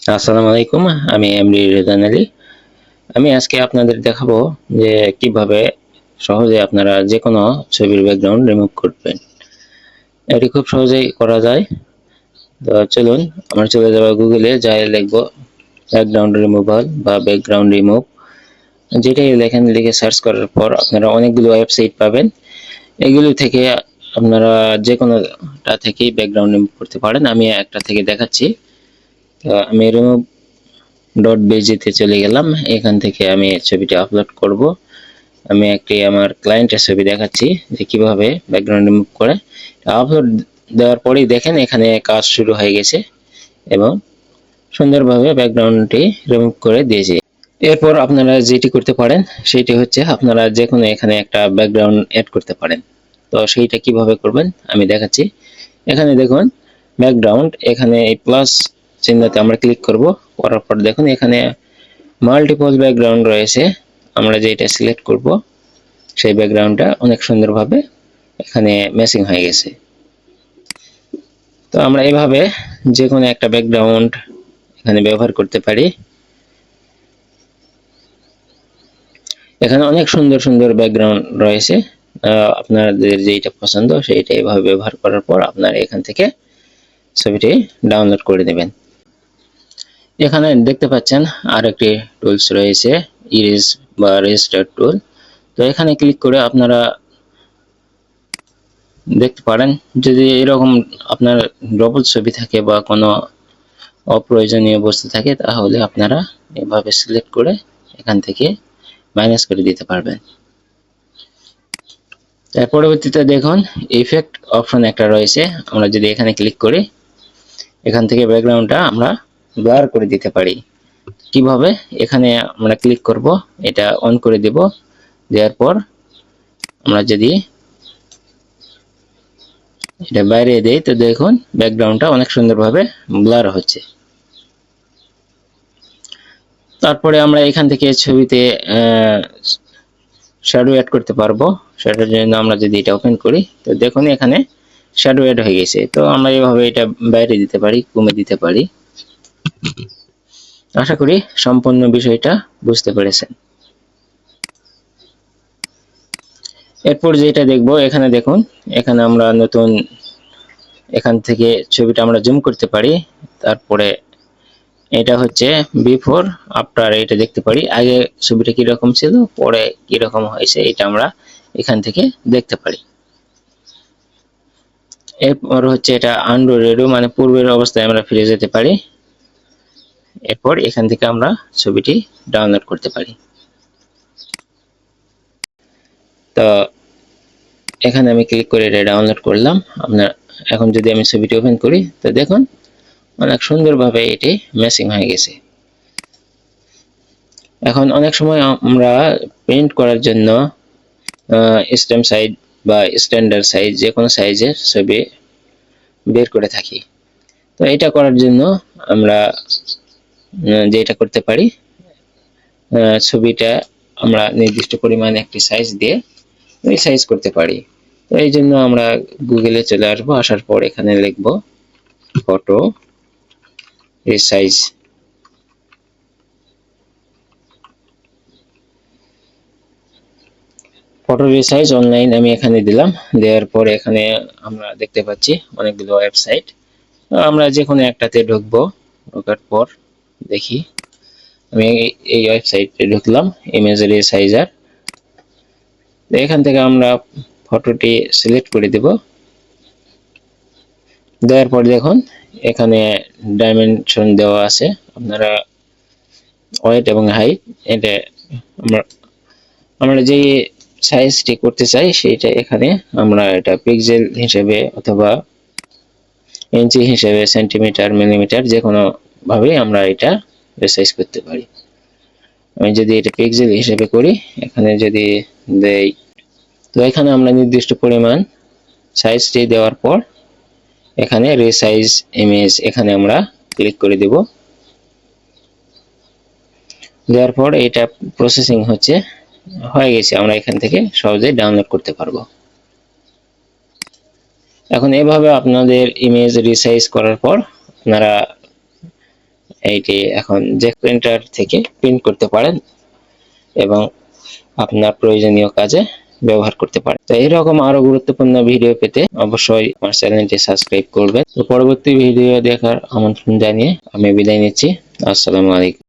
আসসালামু আলাইকুম। আমি এমডি রেজান আলী। আমি আজকে আপনাদের দেখাবো যে কিভাবে সহজে আপনারা যে কোনো ছবির ব্যাকগ্রাউন্ড রিমুভ করবেন। এটি খুব সহজেই করা যায়। তো চলুন আমরা চলে যাব গুগলে, যাই লিখব ব্যাকগ্রাউন্ড রিমুভাল বা ব্যাকগ্রাউন্ড রিমুভ। যেটাই লেখেন, লিখে সার্চ করার পর আপনারা অনেকগুলো ওয়েবসাইট পাবেন। এগুলো থেকে আপনারা যে কোনোটা থেকেই ব্যাকগ্রাউন্ড রিমুভ করতে পারেন। আমি একটা থেকে দেখাচ্ছি। তো আমি রিমুভ .bg-তে চলে গেলাম। এখান থেকে আমি ছবিটি আপলোড করব। আমি আমার ক্লায়েন্টের ছবি দেখাচ্ছি যে কিভাবে ব্যাকগ্রাউন্ড রিমুভ করে। আপলোড দেওয়ার পরেই দেখেন এখানে কাজ শুরু হয়ে গেছে এবং সুন্দরভাবে ব্যাকগ্রাউন্ডটি রিমুভ করে দিয়েছি। এরপর আপনারা যেটি করতে পারেন সেটি হচ্ছে আপনারা যে কোনো এখানে একটা ব্যাকগ্রাউন্ড অ্যাড করতে পারেন। তো সেইটা কিভাবে করবেন আমি দেখাচ্ছি। এখানে দেখুন ব্যাকগ্রাউন্ড, এখানে এই প্লাস চিহ্নতে আমরা ক্লিক করব। করার পর দেখুন এখানে মাল্টিপল ব্যাকগ্রাউন্ড রয়েছে। আমরা যেটা সিলেক্ট করব সেই ব্যাকগ্রাউন্ডটা অনেক সুন্দরভাবে এখানে ম্যাচিং হয়ে গেছে। তো আমরা এভাবে যে কোনো একটা ব্যাকগ্রাউন্ড এখানে ব্যবহার করতে পারি। এখানে অনেক সুন্দর সুন্দর ব্যাকগ্রাউন্ড রয়েছে। আপনাদের যেটা পছন্দ সেইটা এভাবে ব্যবহার করার পর আপনারা এখান থেকে ছবিটি ডাউনলোড করে নেবেন। এখানে দেখতে পাচ্ছেন আরেকটি টুলস রয়েছে, ইরেজ বা রেজিস্টার টুল। তো এখানে ক্লিক করে আপনারা দেখতে পারেন যদি এরকম আপনার ডবল ছবি থাকে বা কোনো অপ্রয়োজনীয় বস্তু থাকে তাহলে আপনারা এভাবে সিলেক্ট করে এখান থেকে মাইনাস করে দিতে পারবেন। তার পরবর্তীতে দেখুন ইফেক্ট অপশন একটা রয়েছে। আমরা যদি এখানে ক্লিক করি এখান থেকে ব্যাকগ্রাউন্ডটা আমরা ব্লার করে দিতে পারি। কিভাবে? এখানে আমরা ক্লিক করব, এটা অন করে দেব। দেওয়ার পর আমরা যদি এটা বাইরে দেই তো দেখুন ব্যাকগ্রাউন্ডটা অনেক সুন্দরভাবে ব্লার হচ্ছে। তারপরে আমরা এখান থেকে ছবিতে শ্যাডো অ্যাড করতে পারবো। সেটার জন্য আমরা যদি এটা ওপেন করি তো দেখুন এখানে শ্যাডো অ্যাড হয়ে গেছে। তো আমরা এইভাবে এটা বাইরে দিতে পারি, কমে দিতে পারি। আশা করি সম্পূর্ণ বিষয়টা বুঝতে পেরেছেন। এরপর যেটা দেখব এখানে দেখুন, এখানে আমরা নতুন এখান থেকে ছবিটা আমরা জুম করতে পারি। তারপরে এটা হচ্ছে বিফোর আফটার, এটা দেখতে পারি আগে ছবিটা কিরকম ছিল পরে কিরকম হয়েছে, এটা আমরা এখান থেকে দেখতে পারি। এরপর হচ্ছে এটা আন্ডু রেডো, মানে পূর্বের অবস্থায় আমরা ফিরে যেতে পারি। এরপর এখান থেকে আমরা ছবিটি ডাউনলোড করতে পারি। তো এখানে আমি ক্লিক করে এটা ডাউনলোড করলাম। আপনার এখন যদি আমি ছবিটি ওপেন করি তো দেখুন অনেক সুন্দরভাবে এটি ম্যাচিং হয়ে গেছে। এখন অনেক সময় আমরা প্রিন্ট করার জন্য স্ট্যাম্প সাইজ বা স্ট্যান্ডার্ড সাইজ যে কোনো সাইজের ছবি বের করে থাকি। তো এটা করার জন্য আমরা যেটা করতে পারি, ছবিটা আমরা নির্দিষ্ট পরিমাণে একটি সাইজ দিয়ে ওই সাইজ করতে পারি। তো এই জন্য আমরা গুগলে চলে আসবো। আসার পর এখানে লিখব photo resize. Photo resize online আমি এখানে দিলাম। দেওয়ার পর এখানে আমরা দেখতে পাচ্ছি অনেকগুলো ওয়েবসাইট। আমরা যে কোনো একটাতে ঢুকবো। ঢোকার পর দেখি আমি এই ওয়েবসাইটে ঢুকলাম, ইমেজ রিসাইজার। এখান থেকে আমরা ফটোটি সিলেক্ট করে দেব। দেওয়ার পর দেখুন এখানে ডাইমেনশন দেওয়া আছে। আপনারা ওয়েট এবং হাইট এটা আমরা যে সাইজটি করতে চাই সেইটা এখানে আমরা এটা পিক্সেল হিসেবে অথবা ইঞ্চি হিসেবে, সেন্টিমিটার, মিলিমিটার, যে কোনো ভাবে আমরা এটা রিসাইজ করতে পারি। আমি যদি এটা পিক্সেল হিসেবে করি, এখানে যদি দেই তো এখানে আমরা নির্দিষ্ট পরিমাণ সাইজটি দেওয়ার পর এখানে রিসাইজ ইমেজ এখানে আমরা ক্লিক করে দেব। দেওয়ার পর এটা প্রসেসিং হয়ে গেছে, আমরা এখান থেকে সহজে ডাউনলোড করতে পারবো। এখন এভাবে আপনাদের ইমেজ রিসাইজ করার পর আপনারা এইটি এখন যে প্রিন্টার থেকে প্রিন্ট করতে পারেন এবং আপনার প্রয়োজনীয় কাজে ব্যবহার করতে পারেন। তো এরকম আরো গুরুত্বপূর্ণ ভিডিও পেতে অবশ্যই আমার চ্যানেলটি সাবস্ক্রাইব করবেন। তো পরবর্তী ভিডিও দেখার আমন্ত্রণ জানিয়ে আমি বিদায় নিচ্ছি। আসসালামু আলাইকুম।